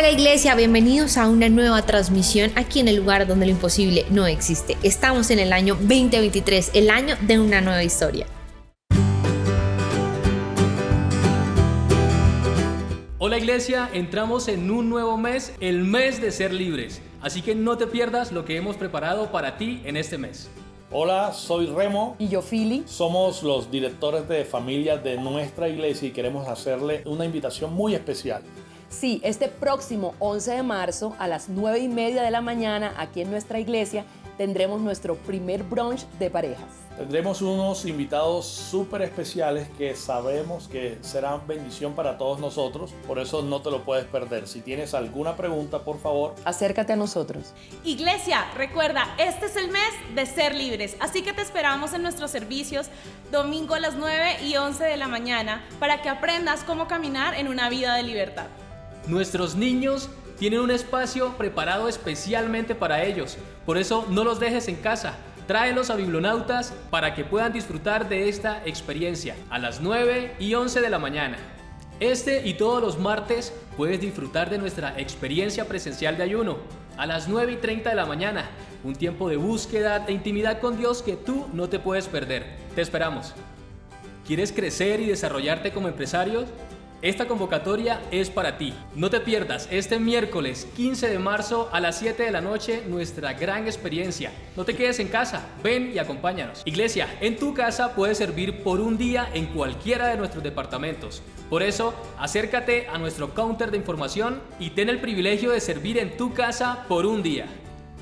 Hola iglesia, bienvenidos a una nueva transmisión aquí en el lugar donde lo imposible no existe. Estamos en el año 2023, el año de una nueva historia. Hola iglesia, entramos en un nuevo mes, el mes de ser libres. Así que no te pierdas lo que hemos preparado para ti en este mes. Hola, soy Remo. Y yo, Fili. Somos los directores de familia de nuestra iglesia y queremos hacerle una invitación muy especial. Sí, este próximo 11 de marzo a las 9:30 de la mañana aquí en nuestra iglesia tendremos nuestro primer brunch de parejas. Tendremos unos invitados súper especiales que sabemos que serán bendición para todos nosotros, por eso no te lo puedes perder. Si tienes alguna pregunta, por favor, acércate a nosotros. Iglesia, recuerda, este es el mes de ser libres, así que te esperamos en nuestros servicios domingo a las 9 y 11 de la mañana para que aprendas cómo caminar en una vida de libertad. Nuestros niños tienen un espacio preparado especialmente para ellos, por eso no los dejes en casa. Tráelos a Biblionautas para que puedan disfrutar de esta experiencia a las 9 y 11 de la mañana. Este y todos los martes puedes disfrutar de nuestra experiencia presencial de ayuno a las 9:30 de la mañana, un tiempo de búsqueda e intimidad con Dios que tú no te puedes perder. Te esperamos. ¿Quieres crecer y desarrollarte como empresarios? Esta convocatoria es para ti. No te pierdas este miércoles 15 de marzo a las 7 de la noche nuestra gran experiencia. No te quedes en casa, ven y acompáñanos. Iglesia, en tu casa puedes servir por un día en cualquiera de nuestros departamentos. Por eso, acércate a nuestro counter de información y ten el privilegio de servir en tu casa por un día.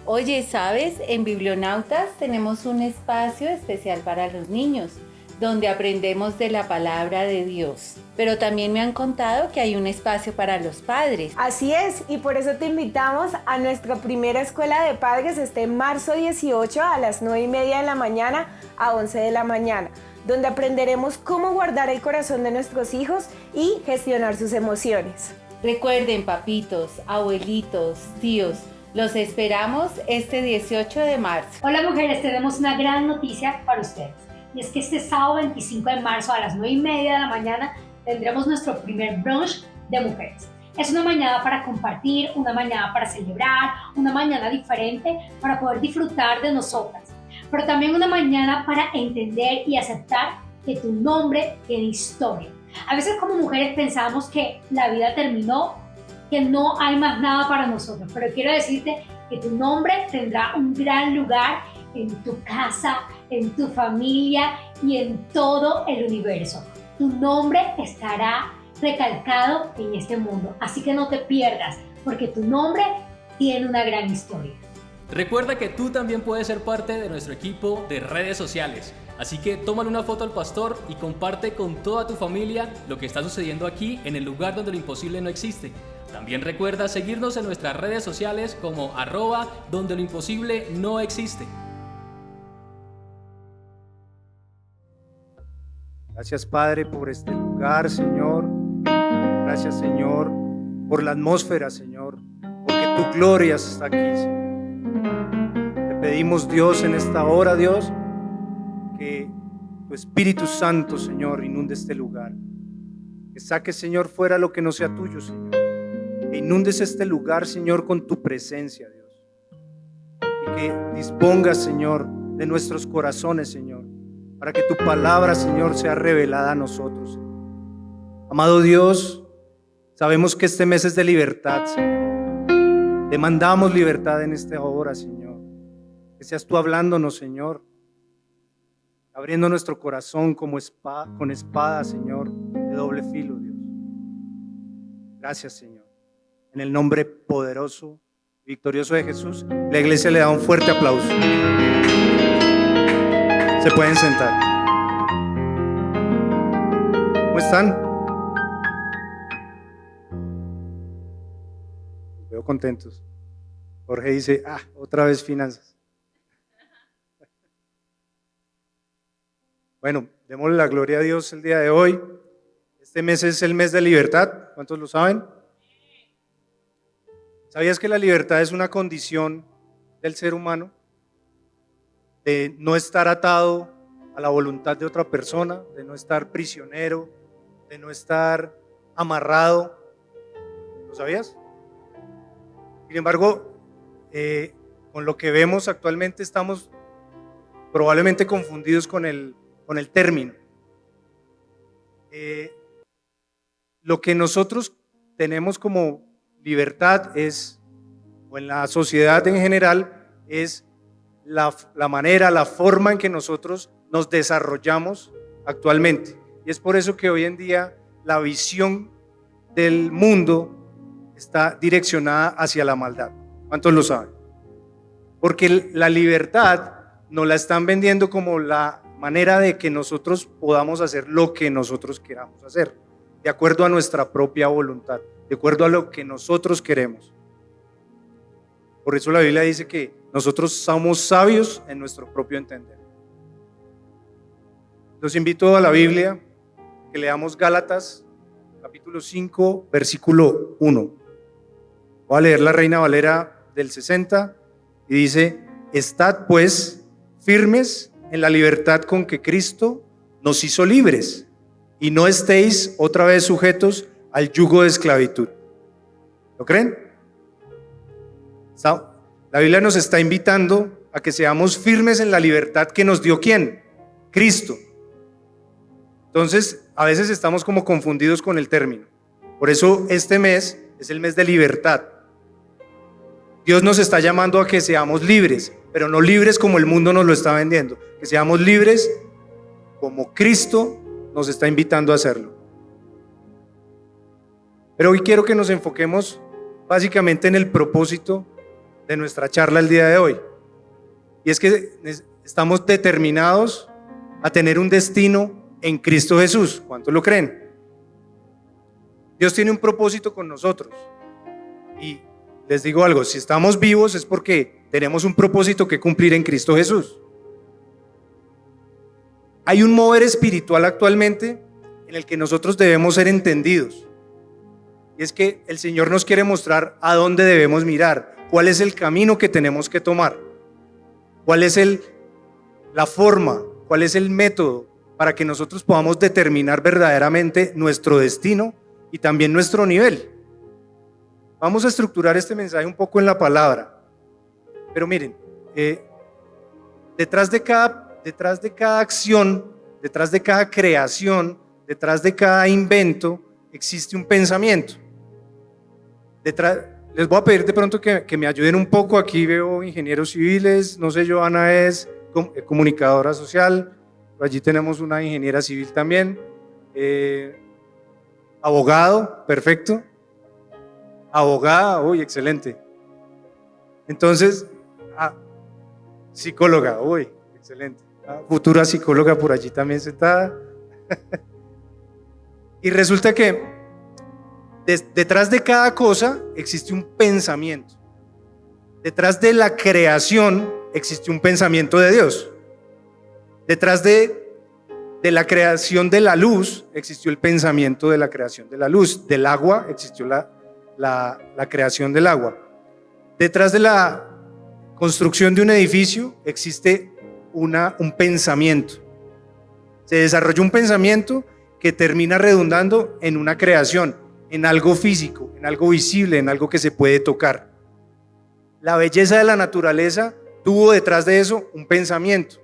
Oye, ¿sabes? En Biblionautas tenemos un espacio especial para los niños, donde aprendemos de la palabra de Dios. Pero también me han contado que hay un espacio para los padres. Así es, y por eso te invitamos a nuestra primera escuela de padres este marzo 18 a las 9:30 de la mañana a 11 de la mañana, donde aprenderemos cómo guardar el corazón de nuestros hijos y gestionar sus emociones. Recuerden, papitos, abuelitos, tíos, los esperamos este 18 de marzo. Hola mujeres, tenemos una gran noticia para ustedes. Y es que este sábado 25 de marzo a las 9:30 de la mañana tendremos nuestro primer brunch de mujeres. Es una mañana para compartir, una mañana para celebrar, una mañana diferente para poder disfrutar de nosotras. Pero también una mañana para entender y aceptar que tu nombre tiene historia. A veces como mujeres pensamos que la vida terminó, que no hay más nada para nosotros. Pero quiero decirte que tu nombre tendrá un gran lugar en tu casa, en tu familia y en todo el universo. Tu nombre estará recalcado en este mundo, así que no te pierdas, porque tu nombre tiene una gran historia. Recuerda que tú también puedes ser parte de nuestro equipo de redes sociales, así que tómale una foto al pastor y comparte con toda tu familia lo que está sucediendo aquí en el lugar donde lo imposible no existe. También recuerda seguirnos en nuestras redes sociales como @donde lo imposible no existe. Gracias, Padre, por este lugar, Señor. Gracias, Señor, por la atmósfera, Señor, porque tu gloria está aquí, Señor. Te pedimos, Dios, en esta hora, Dios, que tu Espíritu Santo, Señor, inunde este lugar. Que saques, Señor, fuera lo que no sea tuyo, Señor. Que inundes este lugar, Señor, con tu presencia, Dios. Y que dispongas, Señor, de nuestros corazones, Señor, para que tu palabra, Señor, sea revelada a nosotros. Amado Dios, sabemos que este mes es de libertad, Señor. Demandamos libertad en esta hora, Señor. Que seas tú hablándonos, Señor, abriendo nuestro corazón como con espada, Señor, de doble filo, Dios. Gracias, Señor. En el nombre poderoso y victorioso de Jesús, la iglesia le da un fuerte aplauso. Se pueden sentar. ¿Cómo están? Los veo contentos. Jorge dice, otra vez finanzas. Bueno, démosle la gloria a Dios el día de hoy. Este mes es el mes de libertad. ¿Cuántos lo saben? ¿Sabías que la libertad es una condición del ser humano? De no estar atado a la voluntad de otra persona, de no estar prisionero, de no estar amarrado. ¿Lo sabías? Sin embargo, con lo que vemos actualmente estamos probablemente confundidos con el término. Lo que nosotros tenemos como libertad es, o en la sociedad en general, es la manera, la forma en que nosotros nos desarrollamos actualmente. Y es por eso que hoy en día la visión del mundo está direccionada hacia la maldad. ¿Cuántos lo saben? Porque la libertad nos la están vendiendo como la manera de que nosotros podamos hacer lo que nosotros queramos hacer, de acuerdo a nuestra propia voluntad, de acuerdo a lo que nosotros queremos. Por eso la Biblia dice que nosotros somos sabios en nuestro propio entender. Los invito a la Biblia, que leamos Gálatas, capítulo 5, versículo 1. Voy a leer la Reina Valera del 60 y dice: estad pues firmes en la libertad con que Cristo nos hizo libres, y no estéis otra vez sujetos al yugo de esclavitud. ¿Lo creen? La Biblia nos está invitando a que seamos firmes en la libertad que nos dio ¿quién? Cristo. Entonces, a veces estamos como confundidos con el término. Por eso este mes es el mes de libertad. Dios nos está llamando a que seamos libres, pero no libres como el mundo nos lo está vendiendo, que seamos libres como Cristo nos está invitando a hacerlo. Pero hoy quiero que nos enfoquemos básicamente en el propósito de nuestra charla el día de hoy. Y es que estamos determinados a tener un destino en Cristo Jesús. ¿Cuántos lo creen? Dios tiene un propósito con nosotros. Y les digo algo, si estamos vivos es porque tenemos un propósito que cumplir en Cristo Jesús. Hay un mover espiritual actualmente en el que nosotros debemos ser entendidos. Y es que el Señor nos quiere mostrar a dónde debemos mirar, cuál es el camino que tenemos que tomar, cuál es la forma, cuál es el método para que nosotros podamos determinar verdaderamente nuestro destino y también nuestro nivel. Vamos a estructurar este mensaje un poco en la palabra, pero miren, detrás de cada acción, detrás de cada creación, detrás de cada invento, existe un pensamiento. Les voy a pedir de pronto que me ayuden un poco. Aquí veo ingenieros civiles, no sé, Joana es comunicadora social, allí tenemos una ingeniera civil también, abogado, perfecto, abogada, uy, excelente. Entonces, psicóloga, uy, excelente, futura psicóloga por allí también sentada. Y resulta que detrás de cada cosa existe un pensamiento. Detrás de la creación existe un pensamiento de Dios. Detrás de la creación de la luz existió el pensamiento de la creación de la luz. Del agua existió la creación del agua. Detrás de la construcción de un edificio existe un pensamiento. Se desarrolla un pensamiento que termina redundando en una creación, en algo físico, en algo visible, en algo que se puede tocar. La belleza de la naturaleza tuvo detrás de eso un pensamiento.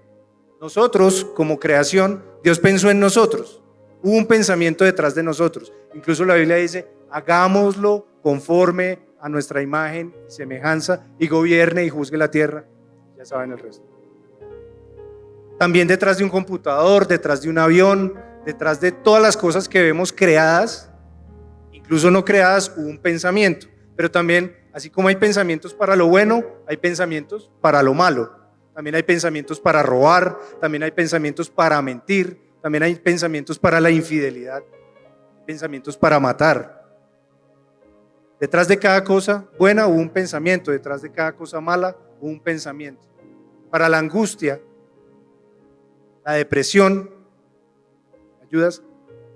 Nosotros, como creación, Dios pensó en nosotros. Hubo un pensamiento detrás de nosotros. Incluso la Biblia dice: hagámoslo conforme a nuestra imagen y semejanza, y gobierne y juzgue la tierra. Ya saben el resto. También detrás de un computador, detrás de un avión, detrás de todas las cosas que vemos creadas, incluso no creadas, hubo un pensamiento. Pero también, así como hay pensamientos para lo bueno, hay pensamientos para lo malo. También hay pensamientos para robar, también hay pensamientos para mentir, también hay pensamientos para la infidelidad, pensamientos para matar. Detrás de cada cosa buena hubo un pensamiento, detrás de cada cosa mala hubo un pensamiento. Para la angustia, la depresión, ¿ayudas?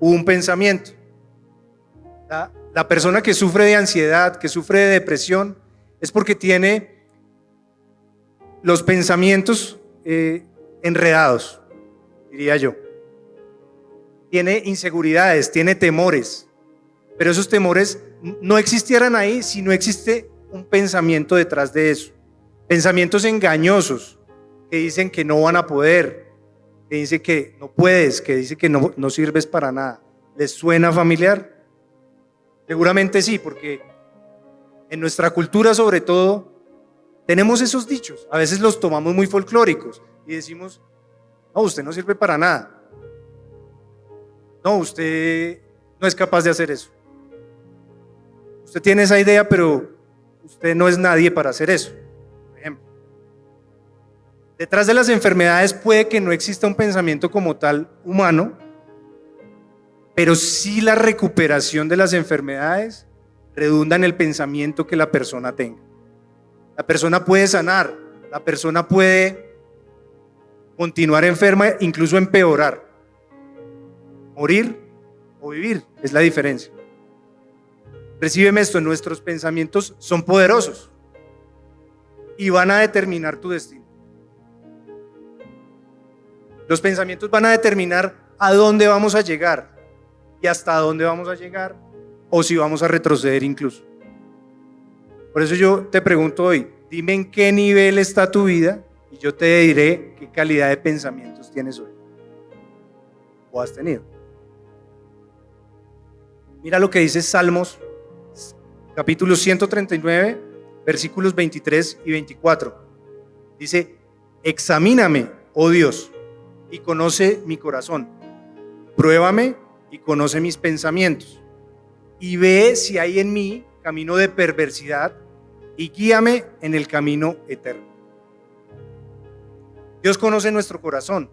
Hubo un pensamiento. La persona que sufre de ansiedad, que sufre de depresión, es porque tiene los pensamientos enredados, diría yo. Tiene inseguridades, tiene temores, pero esos temores no existieran ahí si no existe un pensamiento detrás de eso. Pensamientos engañosos que dicen que no van a poder, que dicen que no puedes, que dicen que no sirves para nada. ¿Les suena familiar? Seguramente sí, porque en nuestra cultura sobre todo tenemos esos dichos. A veces los tomamos muy folclóricos y decimos, no, usted no sirve para nada. No, usted no es capaz de hacer eso. Usted tiene esa idea, pero usted no es nadie para hacer eso. Por ejemplo, detrás de las enfermedades puede que no exista un pensamiento como tal humano, pero sí la recuperación de las enfermedades redunda en el pensamiento que la persona tenga. La persona puede sanar, la persona puede continuar enferma, incluso empeorar. Morir o vivir es la diferencia. Recíbeme esto, nuestros pensamientos son poderosos y van a determinar tu destino. Los pensamientos van a determinar a dónde vamos a llegar y hasta dónde vamos a llegar, o si vamos a retroceder incluso. Por eso yo te pregunto hoy, dime en qué nivel está tu vida y yo te diré qué calidad de pensamientos tienes hoy o has tenido. Mira lo que dice Salmos, capítulo 139, versículos 23 y 24. Dice, examíname, oh Dios, y conoce mi corazón. Pruébame y conoce mis pensamientos. Y ve si hay en mí camino de perversidad y guíame en el camino eterno. Dios conoce nuestro corazón.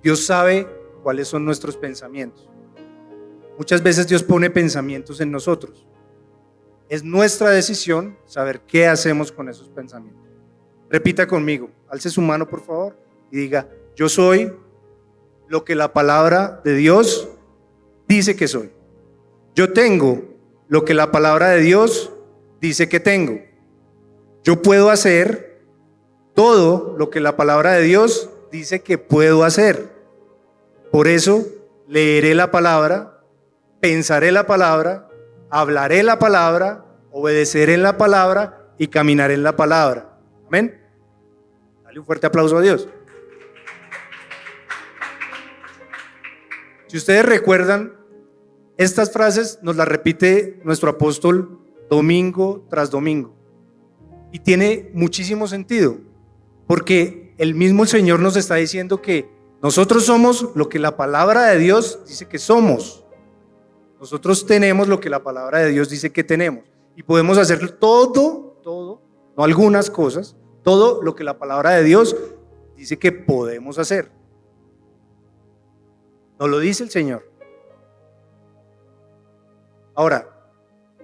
Dios sabe cuáles son nuestros pensamientos. Muchas veces Dios pone pensamientos en nosotros. Es nuestra decisión saber qué hacemos con esos pensamientos. Repita conmigo, alce su mano por favor y diga, yo soy lo que la palabra de Dios dice que soy. Yo tengo lo que la palabra de Dios dice que tengo. Yo puedo hacer todo lo que la palabra de Dios dice que puedo hacer. Por eso leeré la palabra, pensaré la palabra, hablaré la palabra, obedeceré la palabra y caminaré en la palabra. Amén. Dale un fuerte aplauso a Dios. Si ustedes recuerdan, estas frases nos las repite nuestro apóstol domingo tras domingo. Y tiene muchísimo sentido, porque el mismo Señor nos está diciendo que nosotros somos lo que la palabra de Dios dice que somos. Nosotros tenemos lo que la palabra de Dios dice que tenemos. Y podemos hacer todo, no algunas cosas, todo lo que la palabra de Dios dice que podemos hacer. Nos lo dice el Señor. Ahora,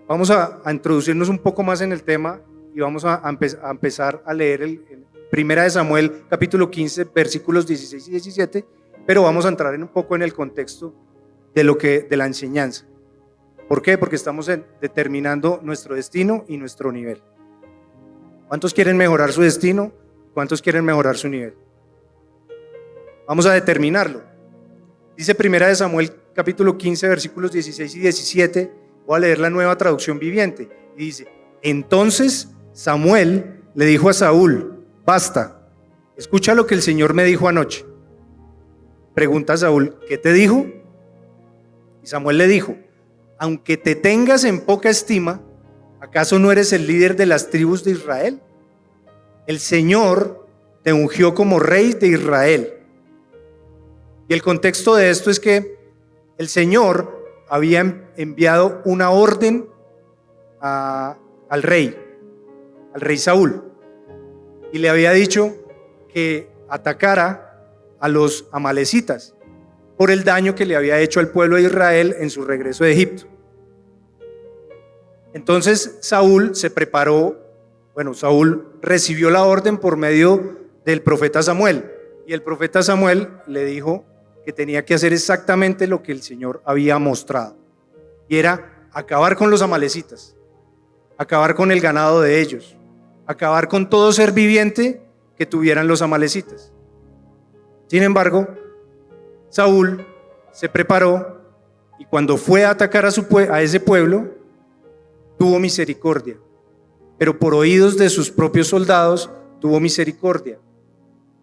vamos a introducirnos un poco más en el tema y vamos a empezar a leer el Primera de Samuel, capítulo 15, versículos 16 y 17, pero vamos a entrar un poco en el contexto de la enseñanza. ¿Por qué? Porque estamos determinando nuestro destino y nuestro nivel. ¿Cuántos quieren mejorar su destino? ¿Cuántos quieren mejorar su nivel? Vamos a determinarlo. Dice Primera de Samuel, capítulo 15, versículos 16 y 17. Voy a leer la Nueva Traducción Viviente. Y dice, entonces Samuel le dijo a Saúl, basta, escucha lo que el Señor me dijo anoche. Pregunta a Saúl, ¿qué te dijo? Y Samuel le dijo, aunque te tengas en poca estima, ¿acaso no eres el líder de las tribus de Israel? El Señor te ungió como rey de Israel. Y el contexto de esto es que el Señor había enviado una orden al rey Saúl, y le había dicho que atacara a los amalecitas por el daño que le había hecho al pueblo de Israel en su regreso de Egipto. Entonces Saúl se preparó, Saúl recibió la orden por medio del profeta Samuel, y el profeta Samuel le dijo que tenía que hacer exactamente lo que el Señor había mostrado, y era acabar con los amalecitas, acabar con el ganado de ellos, acabar con todo ser viviente que tuvieran los amalecitas. Sin embargo, Saúl se preparó y cuando fue a atacar a ese pueblo, tuvo misericordia pero por oídos de sus propios soldados tuvo misericordia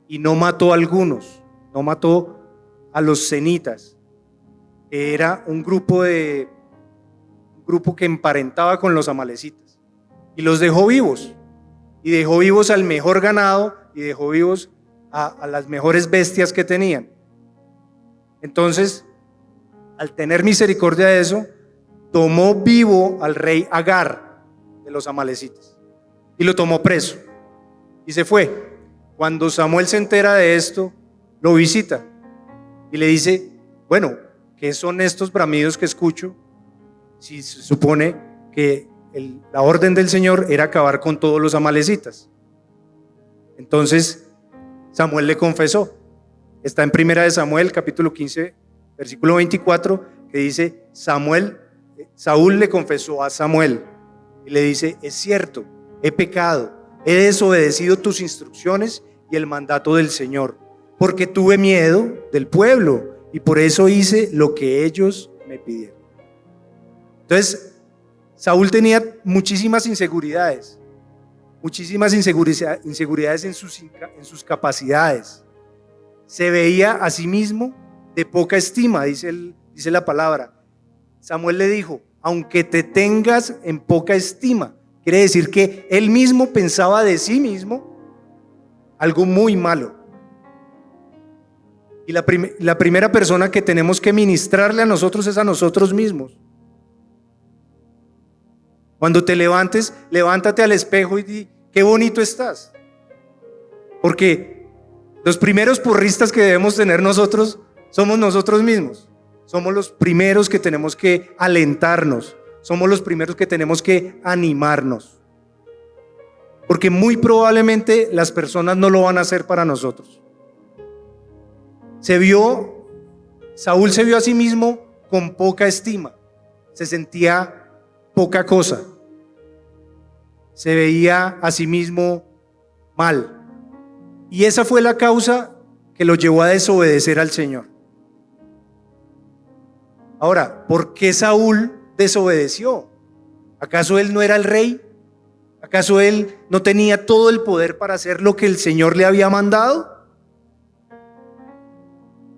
y no mató a algunos, no mató a los cenitas, que era un grupo que emparentaba con los amalecitas, y los dejó vivos, y dejó vivos al mejor ganado, y dejó vivos a las mejores bestias que tenían. Entonces, al tener misericordia de eso, tomó vivo al rey Agar de los amalecitas y lo tomó preso y se fue. Cuando Samuel se entera de esto, lo visita y le dice: bueno, ¿qué son estos bramidos que escucho? Si se supone que la orden del Señor era acabar con todos los amalecitas. Entonces Samuel le confesó. Está en 1 Samuel capítulo 15 versículo 24, que dice: Saúl le confesó a Samuel y le dice: es cierto, he pecado, he desobedecido tus instrucciones y el mandato del Señor, porque tuve miedo del pueblo y por eso hice lo que ellos me pidieron. Entonces, Saúl tenía muchísimas inseguridades en sus capacidades. Se veía a sí mismo de poca estima, dice la palabra. Samuel le dijo: aunque te tengas en poca estima, quiere decir que él mismo pensaba de sí mismo algo muy malo. Y la primera persona que tenemos que ministrarle a nosotros es a nosotros mismos. Cuando te levantes, levántate al espejo y di: qué bonito estás. Porque los primeros porristas que debemos tener nosotros somos nosotros mismos. Somos los primeros que tenemos que alentarnos. Somos los primeros que tenemos que animarnos. Porque muy probablemente las personas no lo van a hacer para nosotros. Saúl se vio a sí mismo con poca estima. Se sentía poca cosa. Se veía a sí mismo mal. Y esa fue la causa que lo llevó a desobedecer al Señor. Ahora, ¿por qué Saúl desobedeció? ¿Acaso él no era el rey? ¿Acaso él no tenía todo el poder para hacer lo que el Señor le había mandado?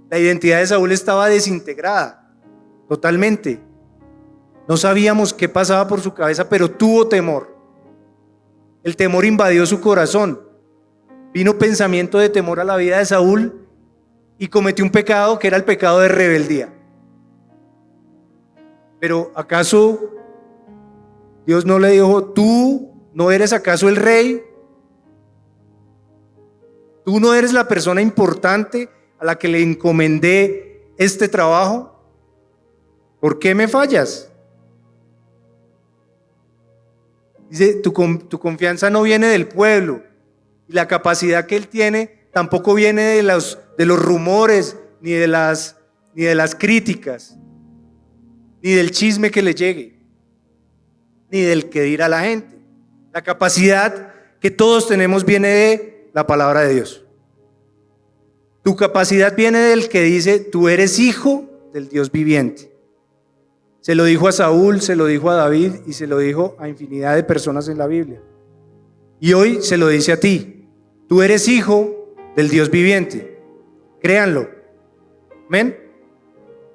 La identidad de Saúl estaba desintegrada totalmente. No sabíamos qué pasaba por su cabeza, pero tuvo temor. El temor invadió su corazón. Vino pensamiento de temor a la vida de Saúl y cometió un pecado que era el pecado de rebeldía. Pero ¿acaso Dios no le dijo: tú no eres acaso el rey? ¿Tú no eres la persona importante a la que le encomendé este trabajo? ¿Por qué me fallas? Dice: tu confianza no viene del pueblo, y la capacidad que él tiene tampoco viene de los rumores, ni de las críticas, ni del chisme que le llegue, ni del que dirá la gente. La capacidad que todos tenemos viene de la palabra de Dios. Tu capacidad viene del que dice: tú eres hijo del Dios viviente. Se lo dijo a Saúl, se lo dijo a David y se lo dijo a infinidad de personas en la Biblia. Y hoy se lo dice a ti: tú eres hijo del Dios viviente. Créanlo. Amén.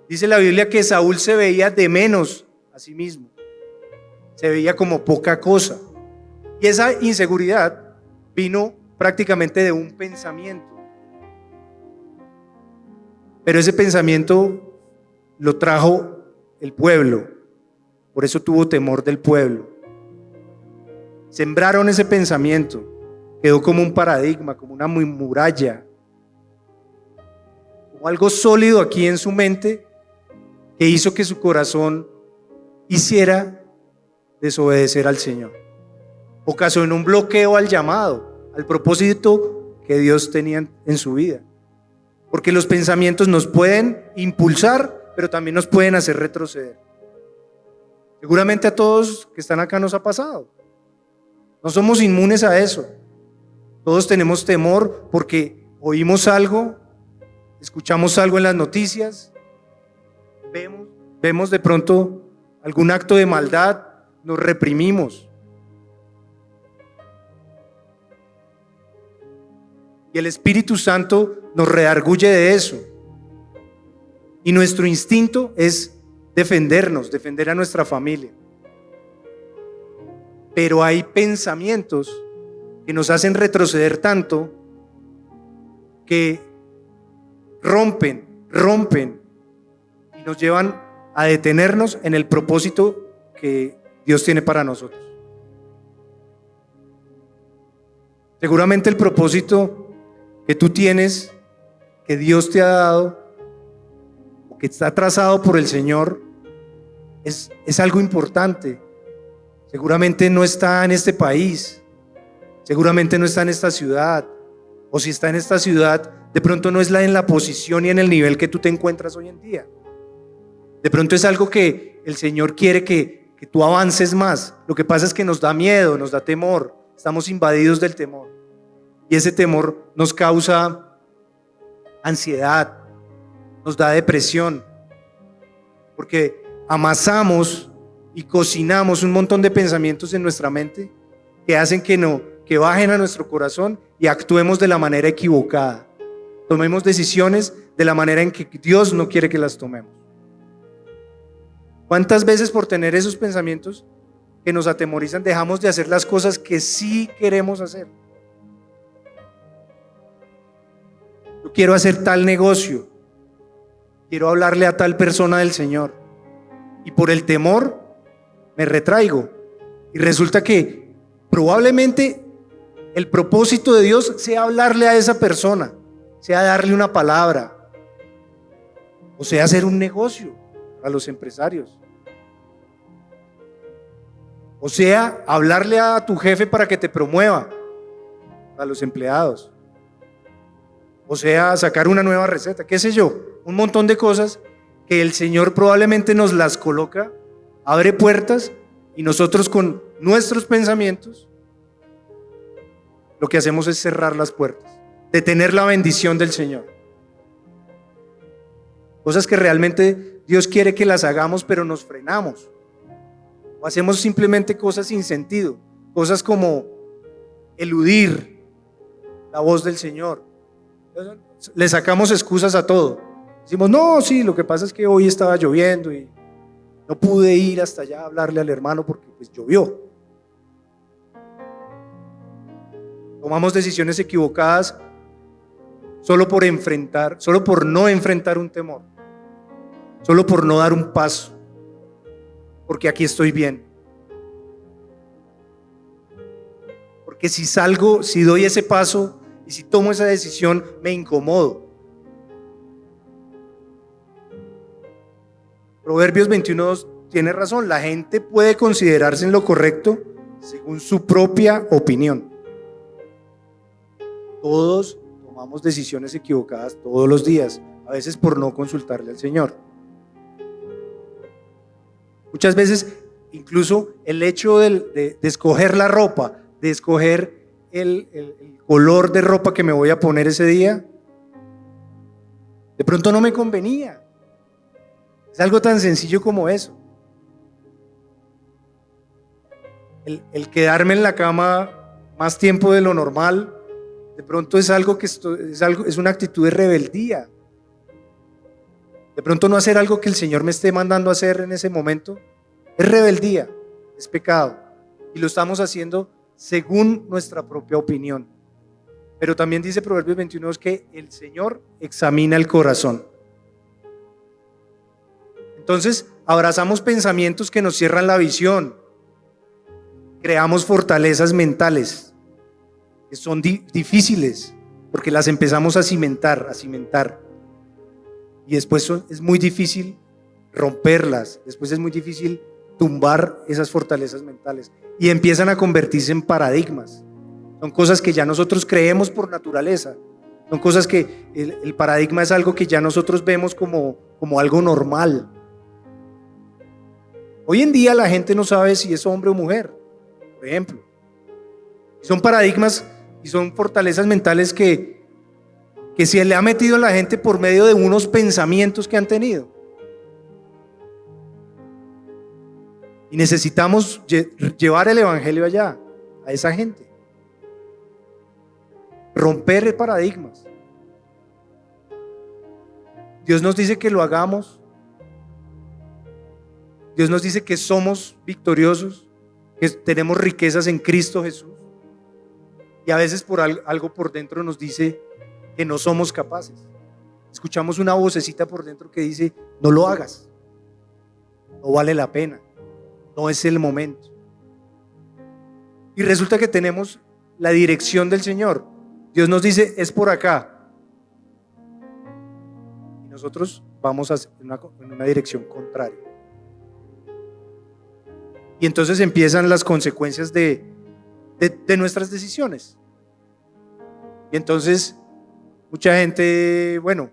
Dice la Biblia que Saúl se veía de menos a sí mismo. Se veía como poca cosa. Y esa inseguridad vino prácticamente de un pensamiento. Pero ese pensamiento lo trajo el pueblo. Por eso tuvo temor del pueblo. Sembraron ese pensamiento. Quedó como un paradigma, como una muralla, como algo sólido aquí en su mente, que hizo que su corazón hiciera desobedecer al Señor. Ocasionó un bloqueo al llamado, al propósito que Dios tenía en su vida. Porque los pensamientos nos pueden impulsar, pero también nos pueden hacer retroceder. Seguramente a todos que están acá nos ha pasado. No somos inmunes a eso. Todos tenemos temor porque oímos algo, escuchamos algo en las noticias, vemos de pronto algún acto de maldad, nos reprimimos. Y el Espíritu Santo nos redarguye de eso. Y nuestro instinto es defendernos, defender a nuestra familia. Pero hay pensamientos que nos hacen retroceder tanto que rompen y nos llevan a detenernos en el propósito que Dios tiene para nosotros. Seguramente el propósito que tú tienes, que Dios te ha dado, o que está trazado por el Señor, es algo importante. Seguramente no está en este país, seguramente no está en esta ciudad, o si está en esta ciudad, de pronto no es en la posición y en el nivel que tú te encuentras hoy en día. De pronto es algo que el Señor quiere que tú avances más. Lo que pasa es que nos da miedo, nos da temor, estamos invadidos del temor. Y ese temor nos causa ansiedad, nos da depresión, porque amasamos y cocinamos un montón de pensamientos en nuestra mente que hacen que bajen a nuestro corazón y actuemos de la manera equivocada. Tomemos decisiones de la manera en que Dios no quiere que las tomemos. ¿Cuántas veces por tener esos pensamientos que nos atemorizan dejamos de hacer las cosas que sí queremos hacer? Yo quiero hacer tal negocio, quiero hablarle a tal persona del Señor, y por el temor me retraigo, y resulta que probablemente el propósito de Dios sea hablarle a esa persona, sea darle una palabra, o sea hacer un negocio a los empresarios, o sea hablarle a tu jefe para que te promueva a los empleados, o sea sacar una nueva receta, qué sé yo, un montón de cosas que el Señor probablemente nos las coloca, abre puertas, y nosotros con nuestros pensamientos lo que hacemos es cerrar las puertas, detener la bendición del Señor. Cosas que realmente Dios quiere que las hagamos, pero nos frenamos. O hacemos simplemente cosas sin sentido, cosas como eludir la voz del Señor. Le sacamos excusas a todo. Decimos, no, sí, lo que pasa es que hoy estaba lloviendo y no pude ir hasta allá a hablarle al hermano porque pues llovió. Tomamos decisiones equivocadas solo por no enfrentar un temor, solo por no dar un paso, porque aquí estoy bien. Porque si doy ese paso y si tomo esa decisión, me incomodo. Proverbios 21:2 tiene razón, la gente puede considerarse en lo correcto según su propia opinión. Todos tomamos decisiones equivocadas todos los días, a veces por no consultarle al Señor. Muchas veces, incluso el hecho de escoger la ropa, de escoger el color de ropa que me voy a poner ese día, de pronto no me convenía. Es algo tan sencillo como eso. El quedarme en la cama más tiempo de lo normal, de pronto es una actitud de rebeldía. De pronto no hacer algo que el Señor me esté mandando a hacer en ese momento es rebeldía, es pecado. Y lo estamos haciendo según nuestra propia opinión. Pero también dice Proverbios 21 que el Señor examina el corazón. Entonces abrazamos pensamientos que nos cierran la visión. Creamos fortalezas mentales que son difíciles porque las empezamos a cimentar. Y después es muy difícil romperlas, después es muy difícil tumbar esas fortalezas mentales y empiezan a convertirse en paradigmas. Son cosas que ya nosotros creemos por naturaleza, son cosas que el paradigma es algo que ya nosotros vemos como algo normal. Hoy en día la gente no sabe si es hombre o mujer, por ejemplo. Son paradigmas y son fortalezas mentales que se le ha metido a la gente por medio de unos pensamientos que han tenido. Y necesitamos llevar el evangelio allá, a esa gente. romper paradigmas. Dios nos dice que lo hagamos. Dios nos dice que somos victoriosos, que tenemos riquezas en Cristo Jesús. Y a veces por algo por dentro nos dice que no somos capaces. Escuchamos una vocecita por dentro que dice: no lo hagas, no vale la pena, no es el momento. Y resulta que tenemos la dirección del Señor. Dios nos dice: es por acá. Y nosotros vamos en una dirección contraria. Y entonces empiezan las consecuencias de nuestras decisiones. Y entonces mucha gente, bueno,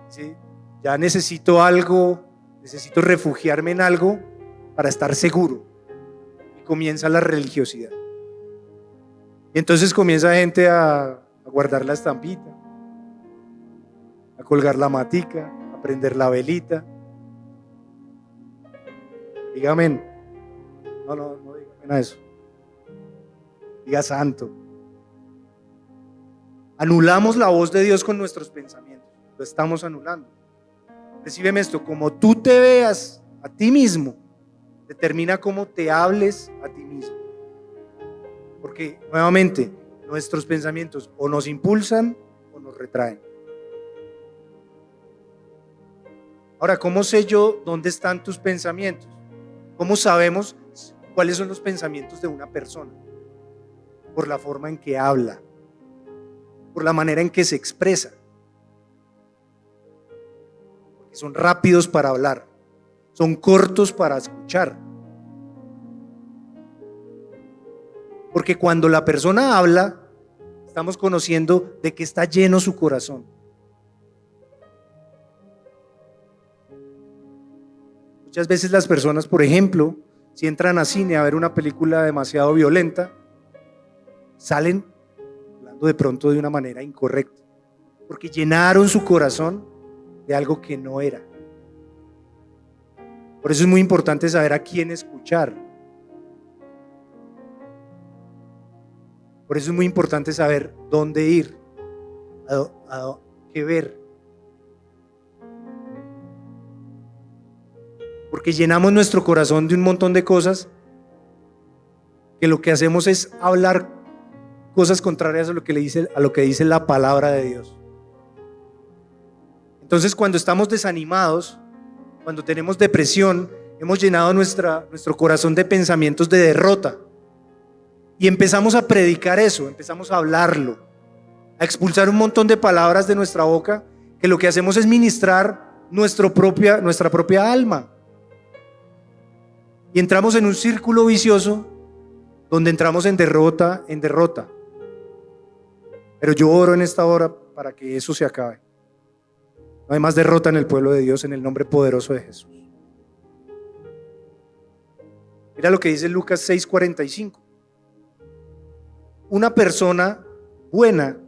dice: ya necesito algo, necesito refugiarme en algo para estar seguro. Y comienza la religiosidad. Y entonces comienza gente a guardar la estampita, a colgar la matica, a prender la velita. Dígame. No digan a eso. Diga santo. Anulamos la voz de Dios con nuestros pensamientos. Lo estamos anulando. Recíbeme esto: como tú te veas a ti mismo, determina cómo te hables a ti mismo. Porque nuevamente nuestros pensamientos o nos impulsan o nos retraen. Ahora, ¿cómo sé yo dónde están tus pensamientos? ¿Cómo sabemos cuáles son los pensamientos de una persona? Por la forma en que habla, por la manera en que se expresa. Porque son rápidos para hablar, son cortos para escuchar. Porque cuando la persona habla, estamos conociendo de que está lleno su corazón. Muchas veces las personas, por ejemplo, si entran a cine a ver una película demasiado violenta, salen hablando de pronto de una manera incorrecta, porque llenaron su corazón de algo que no era. Por eso es muy importante saber a quién escuchar. Por eso es muy importante saber dónde ir, a qué ver. Porque llenamos nuestro corazón de un montón de cosas que lo que hacemos es hablar cosas contrarias a lo que dice la palabra de Dios. Entonces, cuando estamos desanimados, cuando tenemos depresión, hemos llenado nuestro corazón de pensamientos de derrota. Y empezamos a predicar eso, empezamos a hablarlo, a expulsar un montón de palabras de nuestra boca, que lo que hacemos es ministrar nuestra propia alma. Y entramos en un círculo vicioso donde entramos en derrota. Pero yo oro en esta hora para que eso se acabe. No hay más derrota en el pueblo de Dios, en el nombre poderoso de Jesús. Mira lo que dice Lucas 6:45. Una persona buena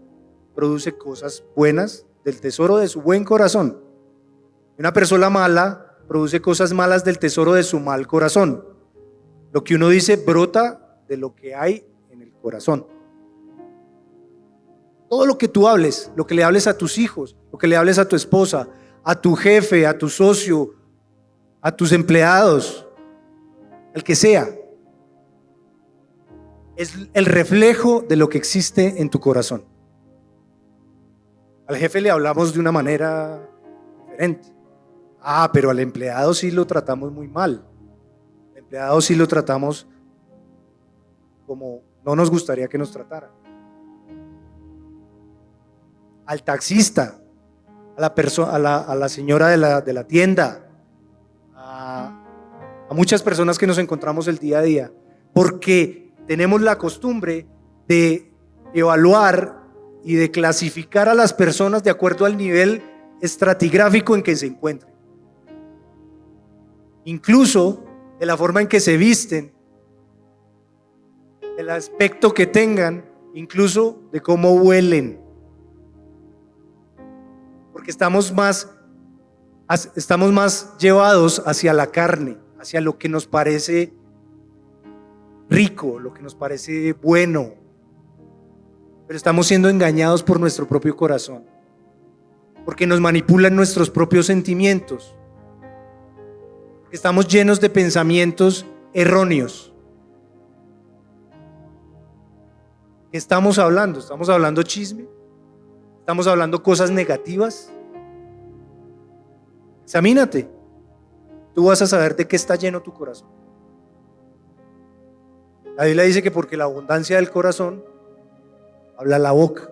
produce cosas buenas del tesoro de su buen corazón. Una persona mala produce cosas malas del tesoro de su mal corazón. Lo que uno dice brota de lo que hay en el corazón. Todo lo que tú hables, lo que le hables a tus hijos, lo que le hables a tu esposa, a tu jefe, a tu socio, a tus empleados, al que sea, es el reflejo de lo que existe en tu corazón. Al jefe le hablamos de una manera diferente. Pero al empleado sí lo tratamos muy mal. Al empleado sí lo tratamos como no nos gustaría que nos tratara. Al taxista, a la señora de la tienda, a muchas personas que nos encontramos el día a día, porque tenemos la costumbre de evaluar y de clasificar a las personas de acuerdo al nivel estratigráfico en que se encuentran. Incluso de la forma en que se visten, del aspecto que tengan, incluso de cómo huelen. Porque estamos más llevados hacia la carne, hacia lo que nos parece rico, lo que nos parece bueno. pero estamos siendo engañados por nuestro propio corazón, porque nos manipulan nuestros propios sentimientos, porque estamos llenos de pensamientos erróneos. ¿Qué estamos hablando? ¿Estamos hablando chisme? ¿Estamos hablando cosas negativas? Examínate. Tú vas a saber de qué está lleno tu corazón. La Biblia dice que porque la abundancia del corazón habla la boca.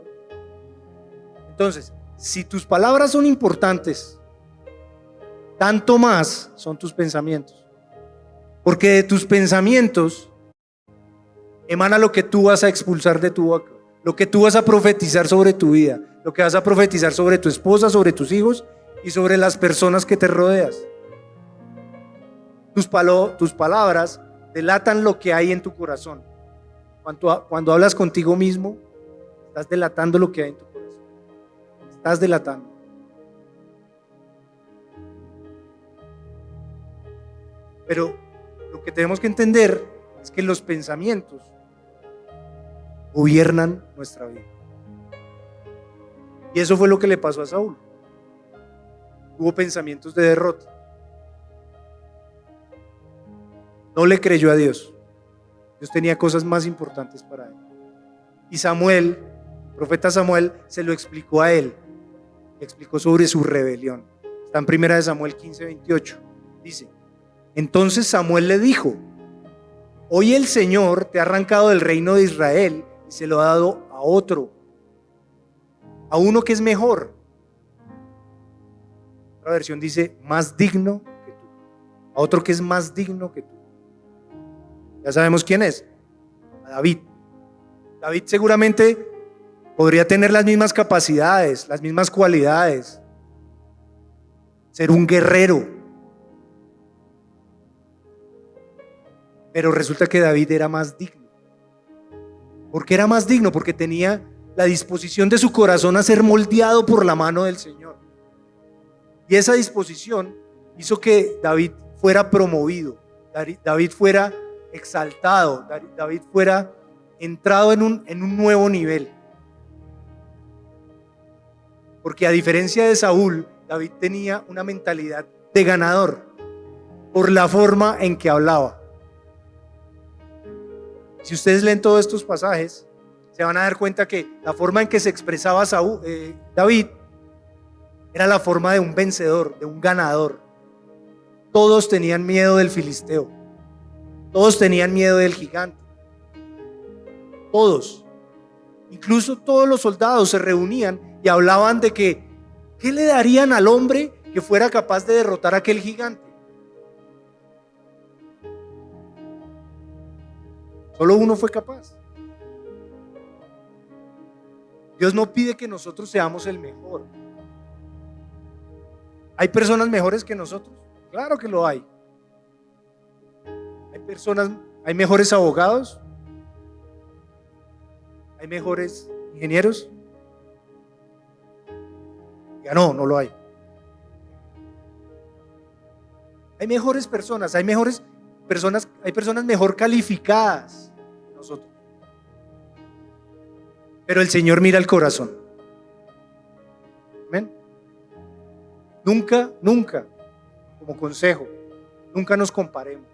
Entonces, si tus palabras son importantes, tanto más son tus pensamientos. Porque de tus pensamientos emana lo que tú vas a expulsar de tu boca, lo que tú vas a profetizar sobre tu vida, lo que vas a profetizar sobre tu esposa, sobre tus hijos y sobre las personas que te rodeas. Tus palabras delatan lo que hay en tu corazón. Cuando hablas contigo mismo, estás delatando lo que hay en tu corazón. Estás delatando. Pero lo que tenemos que entender es que los pensamientos gobiernan nuestra vida. Y eso fue lo que le pasó a Saúl. Hubo pensamientos de derrota. No le creyó a Dios. Dios tenía cosas más importantes para él. Y Samuel, el profeta Samuel, se lo explicó a él. Le explicó sobre su rebelión. Está en 1 Samuel 15:28. Dice: entonces Samuel le dijo: hoy el Señor te ha arrancado del reino de Israel y se lo ha dado a otro, a uno que es mejor. Otra versión dice: más digno que tú. A otro que es más digno que tú. Ya sabemos quién es: a David. David seguramente podría tener las mismas capacidades, las mismas cualidades, ser un guerrero, pero resulta que David era más digno. ¿Por qué era más digno? Porque tenía la disposición de su corazón a ser moldeado por la mano del Señor. Y esa disposición hizo que David fuera promovido, David fuera exaltado, David fuera entrado en un nuevo nivel. Porque a diferencia de Saúl, David tenía una mentalidad de ganador por la forma en que hablaba. Si ustedes leen todos estos pasajes, se van a dar cuenta que la forma en que se expresaba David era la forma de un vencedor, de un ganador. Todos tenían miedo del filisteo, todos tenían miedo del gigante, todos, incluso todos los soldados se reunían y hablaban de que ¿qué le darían al hombre que fuera capaz de derrotar a aquel gigante? Solo uno fue capaz. Dios no pide que nosotros seamos el mejor. ¿Hay personas mejores que nosotros? Claro que lo hay. ¿Hay mejores abogados? ¿Hay mejores ingenieros? Ya no lo hay. Hay mejores personas, hay personas mejor calificadas que nosotros. Pero el Señor mira el corazón. Amén. Nunca, como consejo, nunca nos comparemos.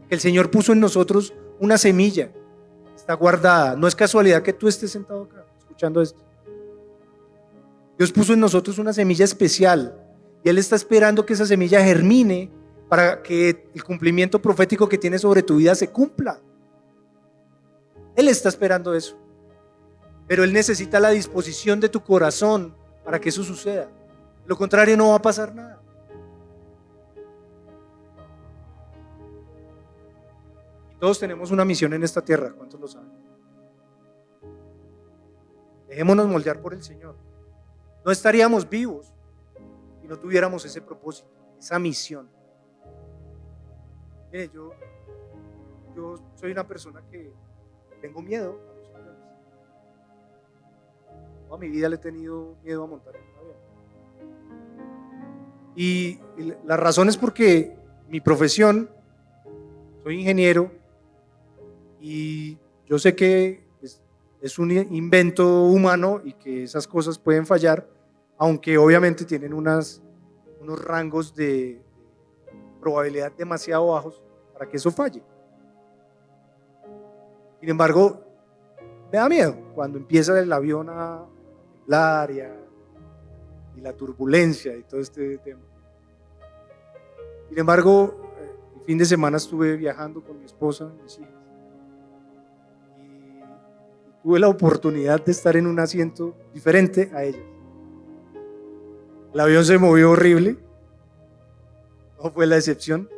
El Señor puso en nosotros una semilla, está guardada. No es casualidad que tú estés sentado acá escuchando esto. Dios puso en nosotros una semilla especial y Él está esperando que esa semilla germine para que el cumplimiento profético que tiene sobre tu vida se cumpla. Él está esperando eso, pero Él necesita la disposición de tu corazón para que eso suceda. De lo contrario, no va a pasar nada. Todos tenemos una misión en esta tierra, ¿cuántos lo saben? Dejémonos moldear por el Señor. No estaríamos vivos si no tuviéramos ese propósito, esa misión. Mire, yo soy una persona que tengo miedo a los aviones. Toda mi vida le he tenido miedo a montar en un avión. Y la razón es porque mi profesión, soy ingeniero, y yo sé que es un invento humano y que esas cosas pueden fallar, aunque obviamente tienen unos rangos de probabilidad demasiado bajos para que eso falle. Sin embargo, me da miedo cuando empieza el avión a temblar y la turbulencia y todo este tema. Sin embargo, el fin de semana estuve viajando con mi esposa y mis hijas y tuve la oportunidad de estar en un asiento diferente a ellas. El avión se movió horrible, no fue la excepción,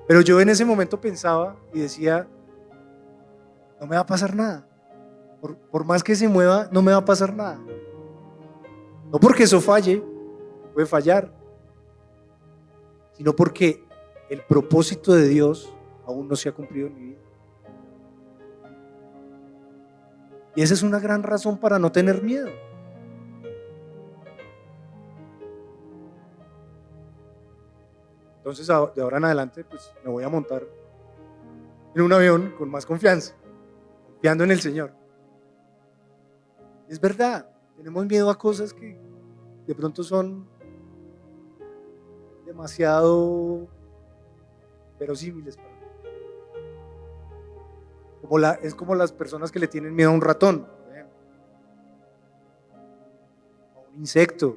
pero yo en ese momento pensaba y decía, no me va a pasar nada, por más que se mueva, no me va a pasar nada. No porque eso falle, puede fallar, sino porque el propósito de Dios aún no se ha cumplido en mi vida. Y esa es una gran razón para no tener miedo. Entonces, de ahora en adelante, pues me voy a montar en un avión con más confianza, confiando en el Señor. Es verdad, tenemos miedo a cosas que de pronto son demasiado verosímiles para mí. Es como las personas que le tienen miedo a un ratón, por ejemplo, a un insecto,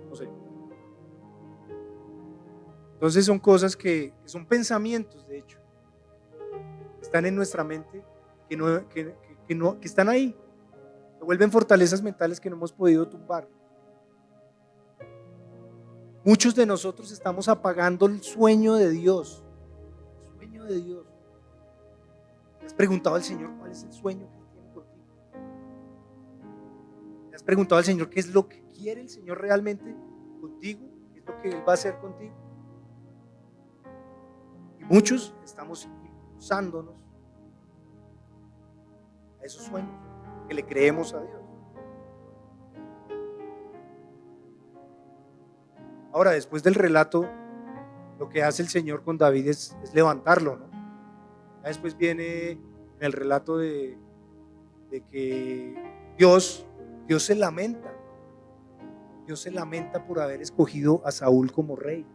no sé. Entonces son cosas que son pensamientos, de hecho, que están en nuestra mente, que están ahí, se vuelven fortalezas mentales que no hemos podido tumbar. Muchos de nosotros estamos apagando el sueño de Dios. El sueño de Dios. ¿Le has preguntado al Señor cuál es el sueño que tiene contigo? ¿Le has preguntado al Señor qué es lo que quiere el Señor realmente contigo? ¿Qué es lo que Él va a hacer contigo? Y muchos estamos impulsándonos a esos sueños que le creemos a Dios. Ahora, después del relato, lo que hace el Señor con David es levantarlo, ¿no? Ya después viene el relato de que Dios se lamenta. Dios se lamenta por haber escogido a Saúl como rey.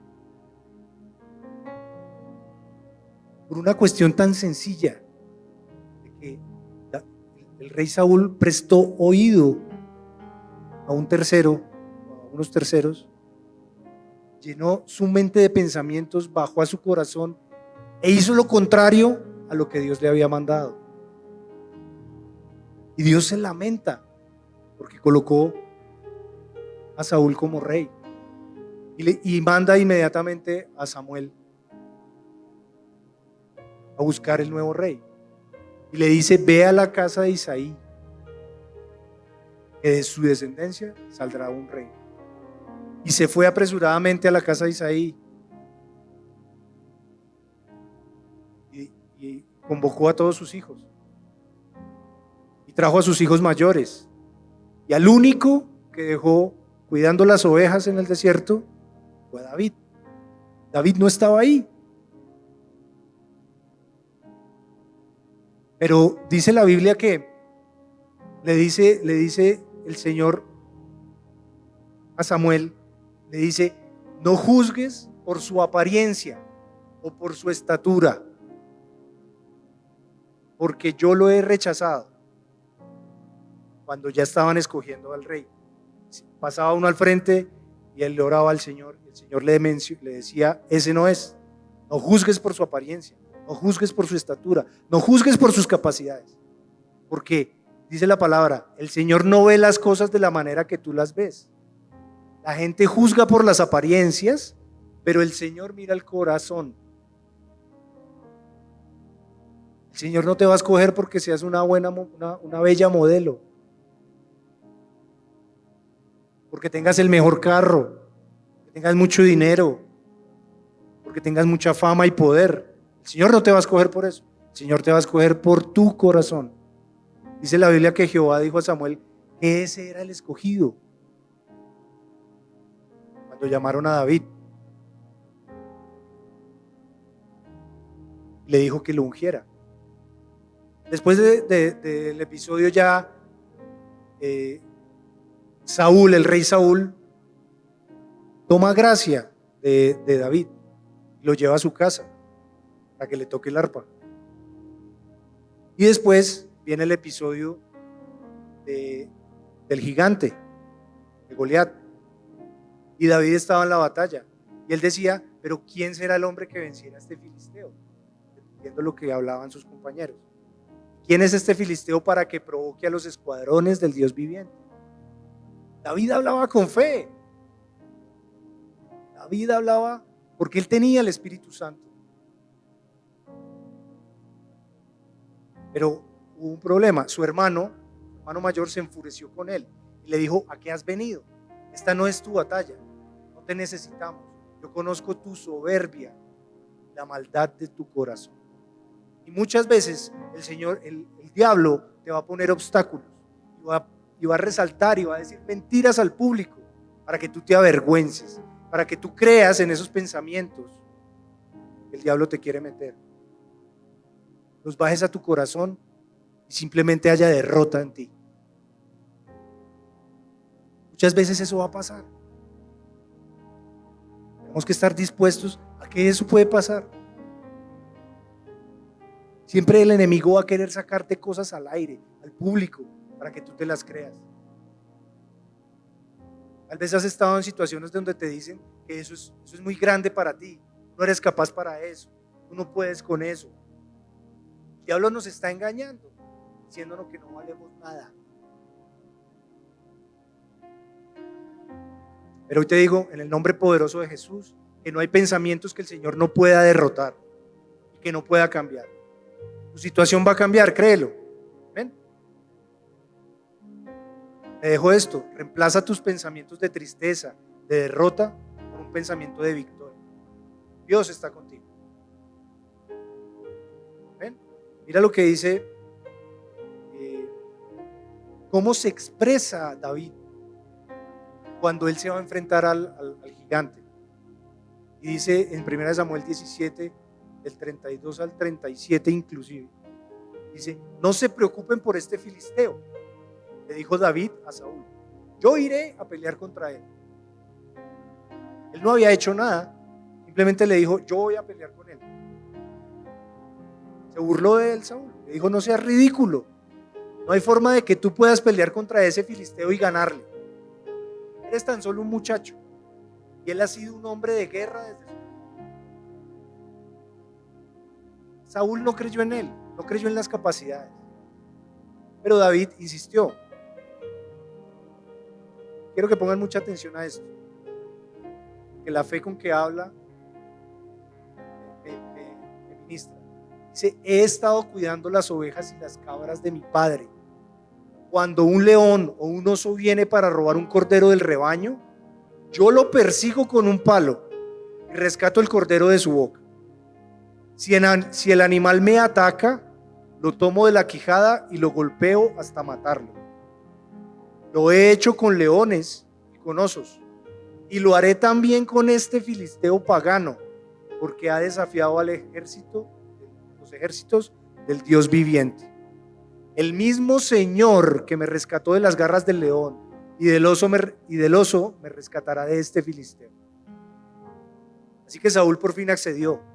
Por una cuestión tan sencilla, de que el rey Saúl prestó oído a un tercero, a unos terceros, llenó su mente de pensamientos, bajó a su corazón e hizo lo contrario a lo que Dios le había mandado. Y Dios se lamenta porque colocó a Saúl como rey y manda inmediatamente a Samuel a buscar el nuevo rey y le dice: ve a la casa de Isaí, que de su descendencia saldrá un rey. Y se fue apresuradamente a la casa de Isaí y convocó a todos sus hijos y trajo a sus hijos mayores, y al único que dejó cuidando las ovejas en el desierto fue David. David no estaba ahí, pero dice la Biblia que le dice el Señor a Samuel, le dice: no juzgues por su apariencia o por su estatura, porque yo lo he rechazado. Cuando ya estaban escogiendo al rey, pasaba uno al frente y él le oraba al Señor, y el Señor le decía: ese no es. No juzgues por su apariencia, no juzgues por su estatura, no juzgues por sus capacidades, porque dice la palabra, el Señor no ve las cosas de la manera que tú las ves. La gente juzga por las apariencias, pero el Señor mira el corazón. El Señor no te va a escoger porque seas una bella modelo, porque tengas el mejor carro, porque tengas mucho dinero, porque tengas mucha fama y poder. El Señor no te va a escoger por eso. El Señor te va a escoger por tu corazón. Dice la Biblia que Jehová dijo a Samuel que ese era el escogido. Lo llamaron a David, le dijo que lo ungiera, Después del episodio ya, Saúl, el rey Saúl, toma gracia de David y lo lleva a su casa para que le toque el arpa. Y después viene el episodio del gigante, de Goliat. Y David estaba en la batalla y él decía, pero ¿quién será el hombre que venciera a este filisteo? Viendo lo que hablaban sus compañeros. ¿Quién es este filisteo para que provoque a los escuadrones del Dios viviente? David hablaba con fe. David hablaba porque él tenía el Espíritu Santo. Pero hubo un problema. Su hermano mayor se enfureció con él y le dijo, ¿a qué has venido? Esta no es tu batalla, no te necesitamos. Yo conozco tu soberbia, la maldad de tu corazón. Y muchas veces el diablo te va a poner obstáculos y va a resaltar y va a decir mentiras al público para que tú te avergüences, para que tú creas en esos pensamientos que el diablo te quiere meter. Los bajes a tu corazón y simplemente haya derrota en ti. Muchas veces eso va a pasar. Tenemos que estar dispuestos a que eso puede pasar. Siempre el enemigo va a querer sacarte cosas al aire, al público, para que tú te las creas. Tal vez has estado en situaciones donde te dicen que eso es muy grande para ti, no eres capaz para eso, tú no puedes con eso. El diablo nos está engañando, diciéndonos que no valemos nada. Pero hoy te digo, en el nombre poderoso de Jesús, que no hay pensamientos que el Señor no pueda derrotar y que no pueda cambiar. Tu situación va a cambiar, créelo. ¿Ven? Te dejo esto, reemplaza tus pensamientos de tristeza, de derrota, por un pensamiento de victoria. Dios está contigo. ¿Ven? Mira lo que dice, cómo se expresa David cuando él se va a enfrentar al gigante. Y dice en 1 Samuel 17, del 32 al 37 inclusive, dice, no se preocupen por este filisteo, le dijo David a Saúl, yo iré a pelear contra él. Él no había hecho nada, simplemente le dijo, yo voy a pelear con él. Se burló de él Saúl, le dijo, no seas ridículo, no hay forma de que tú puedas pelear contra ese filisteo y ganarle. Eres tan solo un muchacho y él ha sido un hombre de guerra desde su... Saúl no creyó en él, no creyó en las capacidades, pero David insistió. Quiero que pongan mucha atención a esto, que la fe con que habla me ministra. Dice, he estado cuidando las ovejas y las cabras de mi padre. Cuando un león o un oso viene para robar un cordero del rebaño, yo lo persigo con un palo y rescato el cordero de su boca. Si el animal me ataca, lo tomo de la quijada y lo golpeo hasta matarlo. Lo he hecho con leones y con osos, y lo haré también con este filisteo pagano, porque ha desafiado al ejército, los ejércitos del Dios viviente. El mismo Señor que me rescató de las garras del león y del oso me rescatará de este filisteo. Así que Saúl por fin accedió.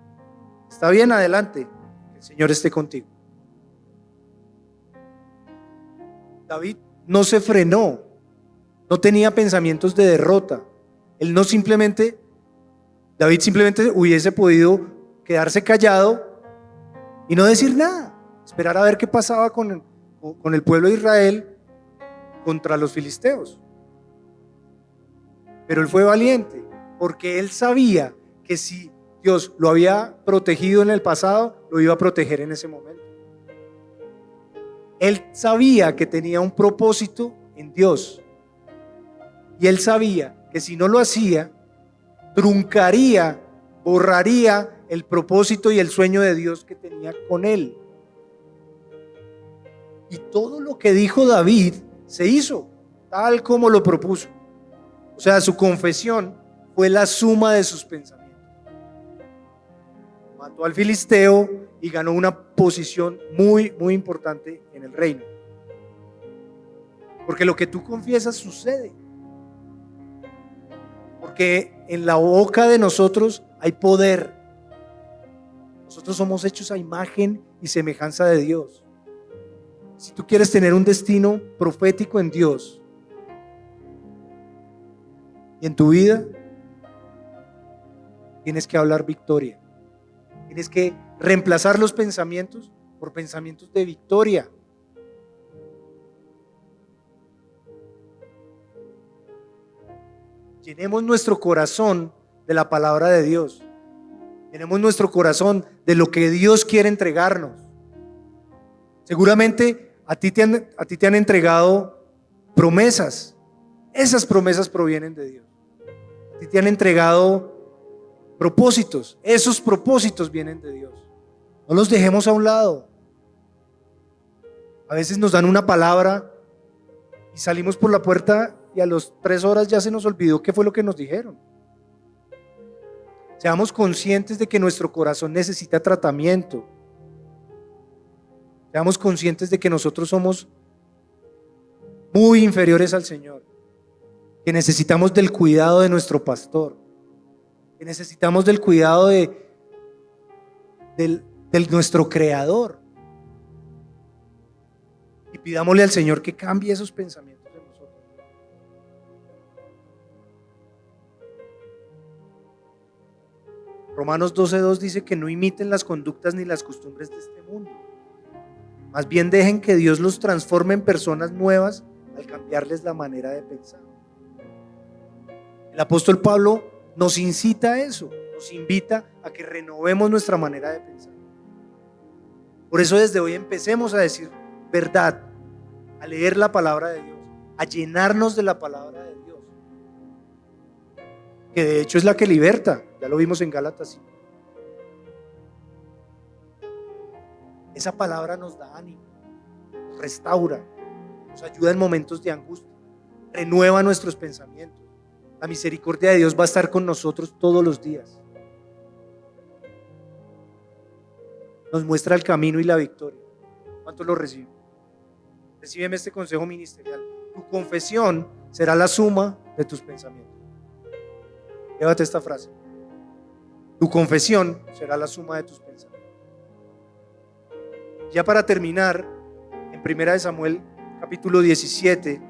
Está bien, adelante, que el Señor esté contigo. David no se frenó, no tenía pensamientos de derrota. David simplemente hubiese podido quedarse callado y no decir nada, esperar a ver qué pasaba con el pueblo de Israel contra los filisteos. Pero él fue valiente, porque él sabía que si Dios lo había protegido en el pasado, lo iba a proteger en ese momento. Él sabía que tenía un propósito en Dios, y él sabía que si no lo hacía, truncaría, borraría el propósito y el sueño de Dios que tenía con él. Y todo lo que dijo David se hizo tal como lo propuso. O sea, su confesión fue la suma de sus pensamientos. mató al filisteo y ganó una posición muy, muy importante en el reino. Porque lo que tú confiesas sucede. Porque en la boca de nosotros hay poder. Nosotros somos hechos a imagen y semejanza de Dios. Si tú quieres tener un destino profético en Dios y en tu vida, tienes que hablar victoria. Tienes que reemplazar los pensamientos por pensamientos de victoria. Llenemos nuestro corazón de la palabra de Dios. Llenemos nuestro corazón de lo que Dios quiere entregarnos. Seguramente a ti te han entregado promesas. Esas promesas provienen de Dios. A ti te han entregado propósitos. Esos propósitos vienen de Dios. No los dejemos a un lado. A veces nos dan una palabra y salimos por la puerta y a las 3 horas ya se nos olvidó qué fue lo que nos dijeron. Seamos conscientes de que nuestro corazón necesita tratamiento. Seamos conscientes de que nosotros somos muy inferiores al Señor, que necesitamos del cuidado de nuestro pastor, que necesitamos del cuidado de nuestro Creador. Y pidámosle al Señor que cambie esos pensamientos de nosotros. Romanos 12:2 dice que no imiten las conductas ni las costumbres de este mundo. Más bien dejen que Dios los transforme en personas nuevas al cambiarles la manera de pensar. El apóstol Pablo nos incita a eso, nos invita a que renovemos nuestra manera de pensar. Por eso desde hoy empecemos a decir verdad, a leer la palabra de Dios, a llenarnos de la palabra de Dios, que de hecho es la que liberta. Ya lo vimos en Gálatas 5. Esa palabra nos da ánimo, nos restaura, nos ayuda en momentos de angustia, renueva nuestros pensamientos. La misericordia de Dios va a estar con nosotros todos los días. Nos muestra el camino y la victoria. ¿Cuántos lo reciben? Recíbeme este consejo ministerial. Tu confesión será la suma de tus pensamientos. Llévate esta frase. Tu confesión será la suma de tus pensamientos. Ya para terminar, en 1 Samuel capítulo 17,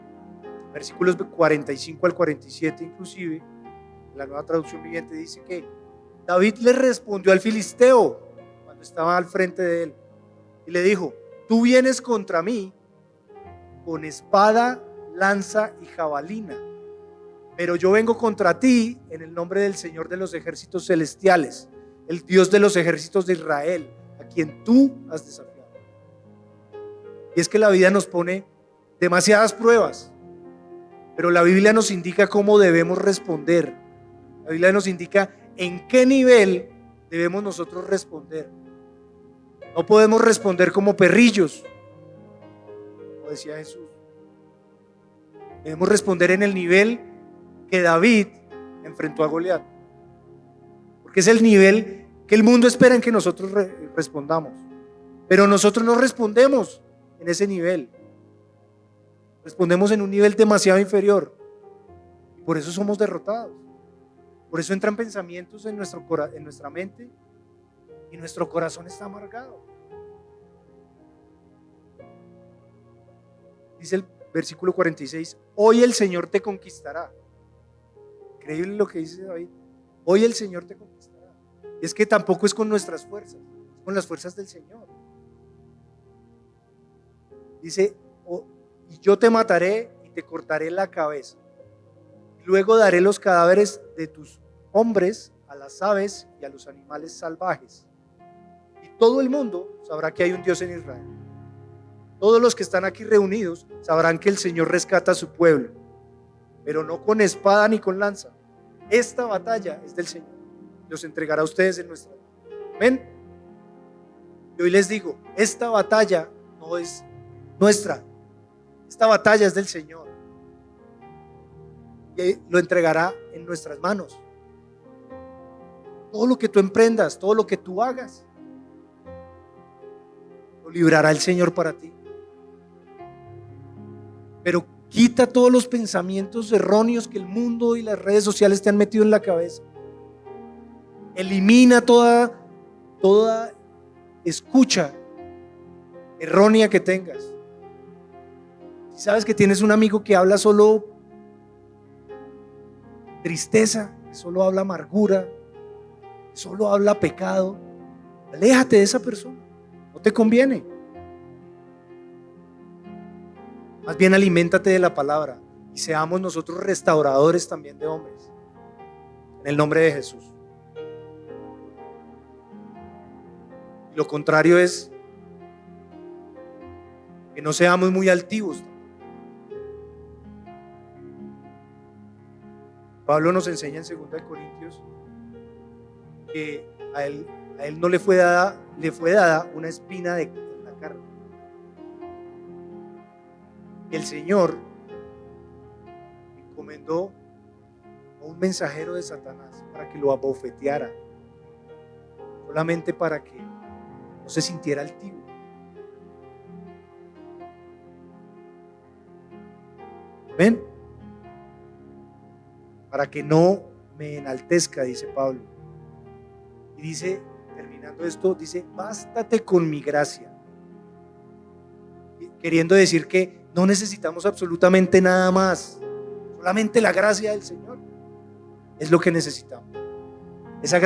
versículos 45 al 47 inclusive, la Nueva Traducción Viviente dice que David le respondió al filisteo cuando estaba al frente de él y le dijo: tú vienes contra mí con espada, lanza y jabalina, pero yo vengo contra ti en el nombre del Señor de los ejércitos celestiales, el Dios de los ejércitos de Israel, a quien tú has desafiado. Y es que la vida nos pone demasiadas pruebas, pero la Biblia nos indica cómo debemos responder. La Biblia nos indica en qué nivel debemos nosotros responder. No podemos responder como perrillos, como decía Jesús. Debemos responder en el nivel que David enfrentó a Goliat, porque es el nivel que el mundo espera en que nosotros respondamos, pero nosotros no respondemos en ese nivel. Respondemos en un nivel demasiado inferior y por eso somos derrotados. Por eso entran pensamientos en nuestra mente y nuestro corazón está amargado. Dice el versículo 46: hoy el Señor te conquistará. Increíble lo que dice David. Hoy el Señor te conquistará. Y es que tampoco es con nuestras fuerzas, es con las fuerzas del Señor. Dice: y yo te mataré y te cortaré la cabeza. Luego daré los cadáveres de tus hombres a las aves y a los animales salvajes. Y todo el mundo sabrá que hay un Dios en Israel. Todos los que están aquí reunidos sabrán que el Señor rescata a su pueblo, pero no con espada ni con lanza. Esta batalla es del Señor. Los entregará a ustedes en nuestra vida. ¿Ven? Y hoy les digo, esta batalla no es nuestra. Esta batalla es del Señor y lo entregará en nuestras manos. todo lo que tú emprendas, todo lo que tú hagas, lo librará el Señor para ti. Pero quita todos los pensamientos erróneos que el mundo y las redes sociales te han metido en la cabeza. Elimina toda escucha errónea que tengas. Si sabes que tienes un amigo que habla solo tristeza, que solo habla amargura, que solo habla pecado, aléjate de esa persona, no te conviene. Más bien aliméntate de la palabra y seamos nosotros restauradores también de hombres, en el nombre de Jesús. Lo contrario es que no seamos muy altivos. Pablo nos enseña en 2 Corintios que a él no le fue dada una espina en la carne. Y el Señor encomendó a un mensajero de Satanás para que lo abofeteara, solamente para que no se sintiera altivo. ¿Ven? Para que no me enaltezca, dice Pablo. Y dice, terminando esto, dice, bástate con mi gracia. Queriendo decir que no necesitamos absolutamente nada más, solamente la gracia del Señor es lo que necesitamos. Esa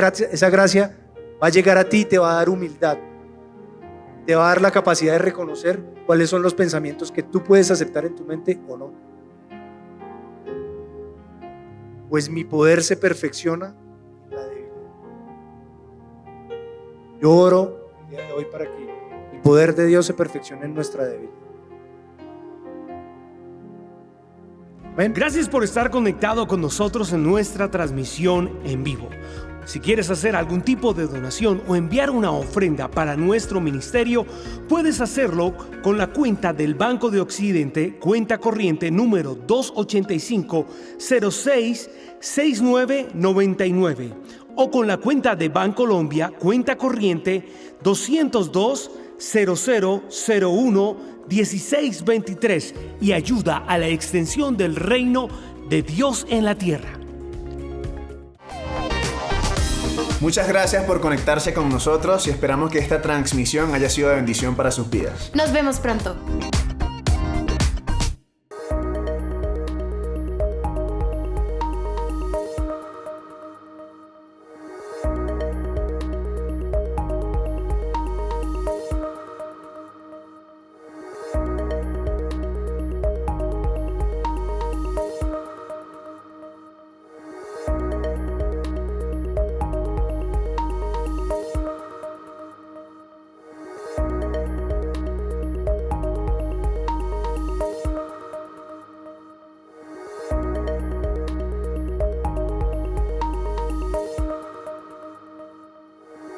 gracia va a llegar a ti y te va a dar humildad, te va a dar la capacidad de reconocer cuáles son los pensamientos que tú puedes aceptar en tu mente o no. Pues mi poder se perfecciona en la debilidad. Yo oro el día de hoy para que el poder de Dios se perfeccione en nuestra debilidad. Amén. Gracias por estar conectado con nosotros en nuestra transmisión en vivo. Si quieres hacer algún tipo de donación o enviar una ofrenda para nuestro ministerio, puedes hacerlo con la cuenta del Banco de Occidente, cuenta corriente número 285-06-6999, o con la cuenta de Bancolombia, cuenta corriente 202-0001-1623, y ayuda a la extensión del reino de Dios en la tierra. Muchas gracias por conectarse con nosotros y esperamos que esta transmisión haya sido de bendición para sus vidas. Nos vemos pronto.